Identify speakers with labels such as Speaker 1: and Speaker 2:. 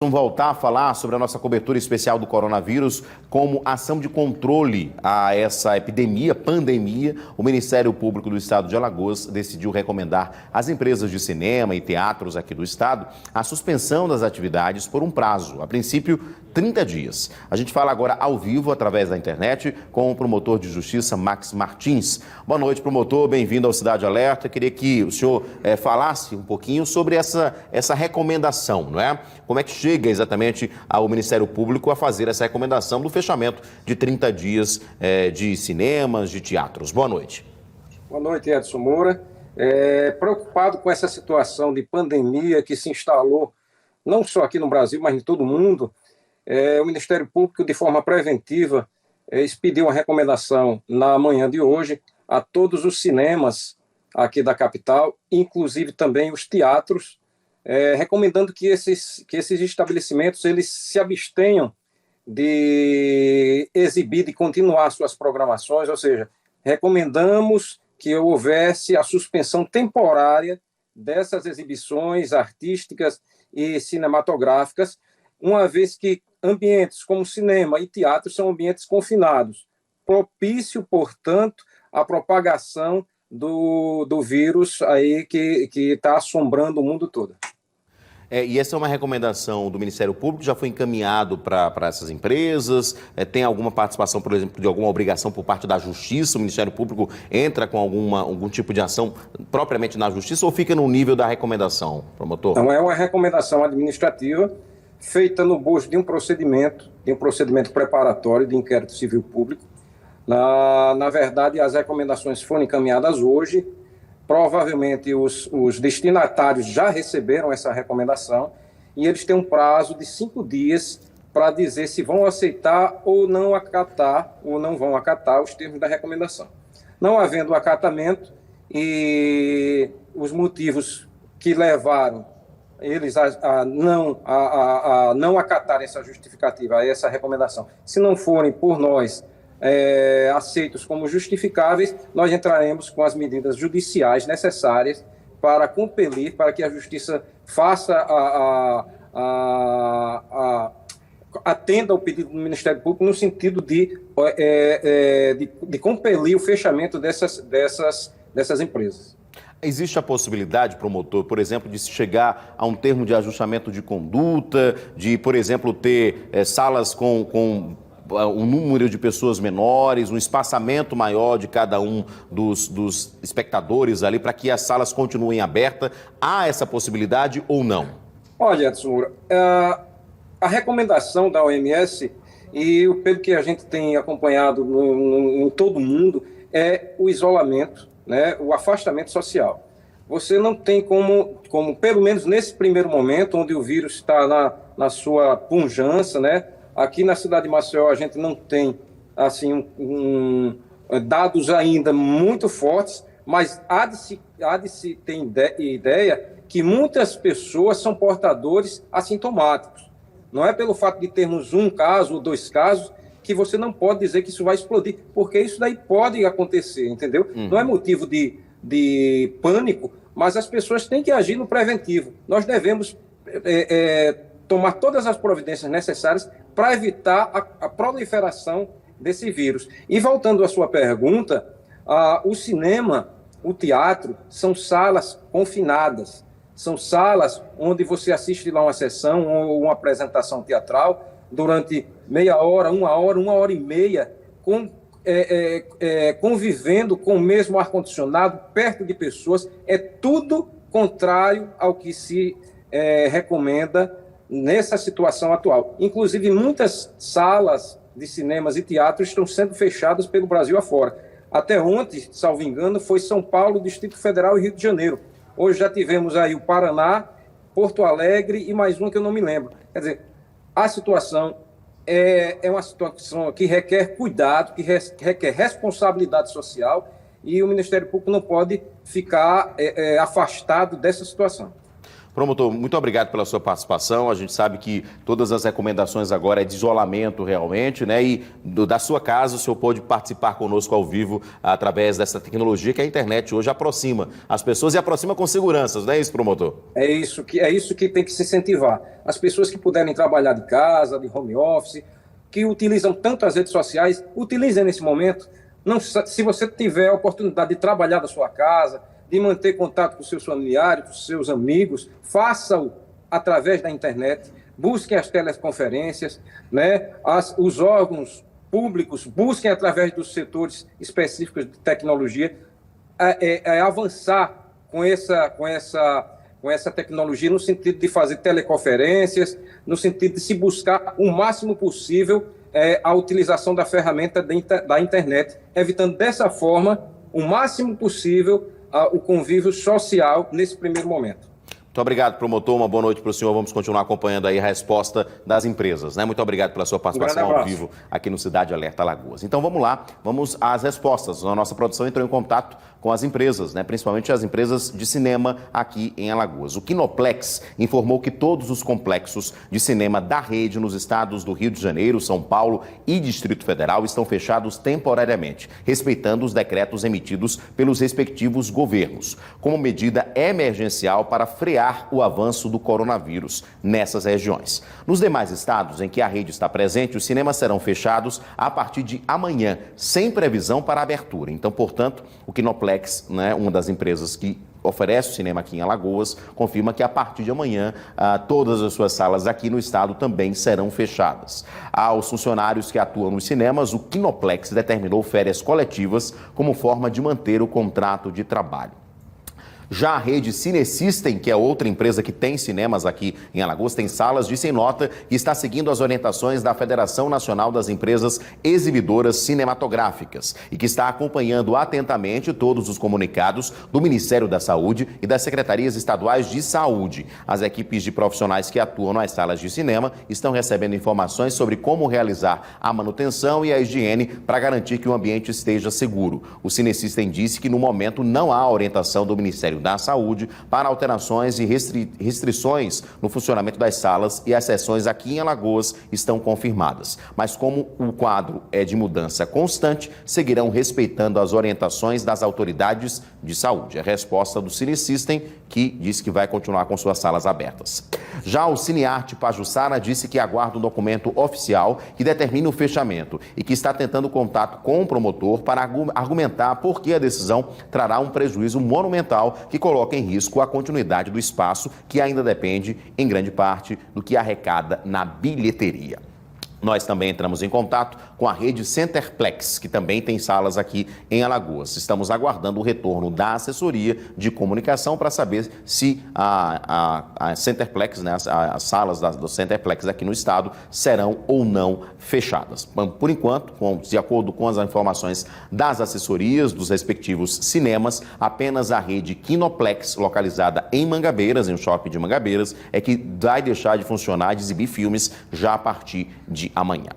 Speaker 1: Vamos voltar a falar sobre a nossa cobertura especial do coronavírus como ação de controle a essa pandemia. O Ministério Público do Estado de Alagoas decidiu recomendar às empresas de cinema e teatros aqui do estado a suspensão das atividades por um prazo, a princípio 30 dias. A gente fala agora ao vivo, através da internet, com o promotor de justiça Max Martins. Boa noite, promotor, bem-vindo ao Cidade Alerta. Queria que o senhor falasse um pouquinho sobre essa recomendação, não é? Como é que chega exatamente ao Ministério Público a fazer essa recomendação do fechamento de 30 dias de cinemas, de teatros? Boa noite.
Speaker 2: Boa noite, Edson Moura. Preocupado com essa situação de pandemia que se instalou, não só aqui no Brasil, mas em todo o mundo, o Ministério Público, de forma preventiva, expediu uma recomendação na manhã de hoje a todos os cinemas aqui da capital, inclusive também os teatros, recomendando que esses estabelecimentos eles se abstenham de exibir, de continuar suas programações, ou seja, recomendamos que houvesse a suspensão temporária dessas exibições artísticas e cinematográficas, uma vez que ambientes como cinema e teatro são ambientes confinados, propício, portanto, à propagação do vírus aí que está assombrando o mundo todo.
Speaker 1: E essa é uma recomendação do Ministério Público, já foi encaminhado para essas empresas? Tem alguma participação, por exemplo, de alguma obrigação por parte da Justiça? O Ministério Público entra com algum tipo de ação propriamente na Justiça ou fica no nível da recomendação, promotor?
Speaker 2: Então, é uma recomendação administrativa feita no bojo de um procedimento preparatório de inquérito civil público. Na verdade, as recomendações foram encaminhadas hoje. Provavelmente os destinatários já receberam essa recomendação e eles têm um prazo de 5 dias para dizer se vão aceitar ou não vão acatar os termos da recomendação. Não havendo acatamento e os motivos que levaram eles a não acatarem essa justificativa, a essa recomendação, se não forem por nós aceitos como justificáveis, nós entraremos com as medidas judiciais necessárias para compelir, para que a Justiça faça atenda ao pedido do Ministério Público no sentido de compelir o fechamento dessas empresas.
Speaker 1: Existe a possibilidade, promotor, por exemplo, de se chegar a um termo de ajustamento de conduta, de, por exemplo, ter salas com um número de pessoas menores, um espaçamento maior de cada um dos espectadores ali, para que as salas continuem abertas? Há essa possibilidade ou não?
Speaker 2: Olha, Edson, a recomendação da OMS, e pelo que a gente tem acompanhado em todo o mundo, é o isolamento, né, o afastamento social. Você não tem como, pelo menos nesse primeiro momento, onde o vírus está na sua pujança, né? Aqui na cidade de Maceió a gente não tem assim, dados ainda muito fortes, mas há de se ter ideia que muitas pessoas são portadores assintomáticos. Não é pelo fato de termos um caso ou 2 casos que você não pode dizer que isso vai explodir, porque isso daí pode acontecer, entendeu? Não é motivo de pânico, mas as pessoas têm que agir no preventivo. Nós devemos tomar todas as providências necessárias para evitar a proliferação desse vírus. E voltando à sua pergunta, o cinema, o teatro, são salas confinadas, são salas onde você assiste lá uma sessão ou uma apresentação teatral durante meia hora, 1 hora, 1 hora e meia, convivendo com o mesmo ar-condicionado, perto de pessoas. É tudo contrário ao que se recomenda nessa situação atual. Inclusive, muitas salas de cinemas e teatros estão sendo fechadas pelo Brasil afora. Até ontem, salvo engano, foi São Paulo, Distrito Federal e Rio de Janeiro. Hoje já tivemos aí o Paraná, Porto Alegre e mais um que eu não me lembro. Quer dizer, a situação é uma situação que requer cuidado, que requer responsabilidade social, e o Ministério Público não pode ficar afastado dessa situação.
Speaker 1: Promotor, muito obrigado pela sua participação. A gente sabe que todas as recomendações agora é de isolamento realmente, né? E da sua casa o senhor pode participar conosco ao vivo através dessa tecnologia que a internet hoje aproxima as pessoas e aproxima com segurança, não é isso, promotor?
Speaker 2: É isso que tem que se incentivar. As pessoas que puderem trabalhar de casa, de home office, que utilizam tanto as redes sociais, utilizem nesse momento. Não, se você tiver a oportunidade de trabalhar da sua casa, de manter contato com seus familiares, com seus amigos, faça-o através da internet, busquem as teleconferências, né? Os órgãos públicos busquem através dos setores específicos de tecnologia avançar com essa tecnologia no sentido de fazer teleconferências, no sentido de se buscar o máximo possível a utilização da ferramenta da internet, evitando dessa forma o máximo possível o convívio social nesse primeiro momento.
Speaker 1: Muito obrigado, promotor. Uma boa noite para o senhor. Vamos continuar acompanhando aí a resposta das empresas, né? Muito obrigado pela sua participação ao vivo aqui no Cidade Alerta Alagoas. Então vamos lá, vamos às respostas. A nossa produção entrou em contato com as empresas, né? Principalmente as empresas de cinema aqui em Alagoas. O Kinoplex informou que todos os complexos de cinema da rede nos estados do Rio de Janeiro, São Paulo e Distrito Federal estão fechados temporariamente, respeitando os decretos emitidos pelos respectivos governos, como medida emergencial para frear o avanço do coronavírus nessas regiões. Nos demais estados em que a rede está presente, os cinemas serão fechados a partir de amanhã, sem previsão para abertura. Então, portanto, o Kinoplex, né, uma das empresas que oferece o cinema aqui em Alagoas, confirma que a partir de amanhã todas as suas salas aqui no estado também serão fechadas. Aos funcionários que atuam nos cinemas, o Kinoplex determinou férias coletivas como forma de manter o contrato de trabalho. Já a rede Cinesystem, que é outra empresa que tem cinemas aqui em Alagoas, tem salas, disse em nota que está seguindo as orientações da Federação Nacional das Empresas Exibidoras Cinematográficas e que está acompanhando atentamente todos os comunicados do Ministério da Saúde e das Secretarias Estaduais de Saúde. As equipes de profissionais que atuam nas salas de cinema estão recebendo informações sobre como realizar a manutenção e a higiene para garantir que o ambiente esteja seguro. O Cinesystem disse que no momento não há orientação do Ministério da Saúde para alterações e restrições no funcionamento das salas e as sessões aqui em Alagoas estão confirmadas. Mas como o quadro é de mudança constante, seguirão respeitando as orientações das autoridades de saúde. A resposta do Cinesystem, que disse que vai continuar com suas salas abertas. Já o Cinearte Pajuçara disse que aguarda um documento oficial que determine o fechamento e que está tentando contato com o promotor para argumentar por que a decisão trará um prejuízo monumental que coloca em risco a continuidade do espaço, que ainda depende, em grande parte, do que arrecada na bilheteria. Nós também entramos em contato com a rede Centerplex, que também tem salas aqui em Alagoas. Estamos aguardando o retorno da assessoria de comunicação para saber se a Centerplex, né, as salas do Centerplex aqui no estado serão ou não fechadas. Por enquanto, de acordo com as informações das assessorias dos respectivos cinemas, apenas a rede Kinoplex, localizada em Mangabeiras, em um shopping de Mangabeiras, é que vai deixar de funcionar e de exibir filmes já a partir de amanhã.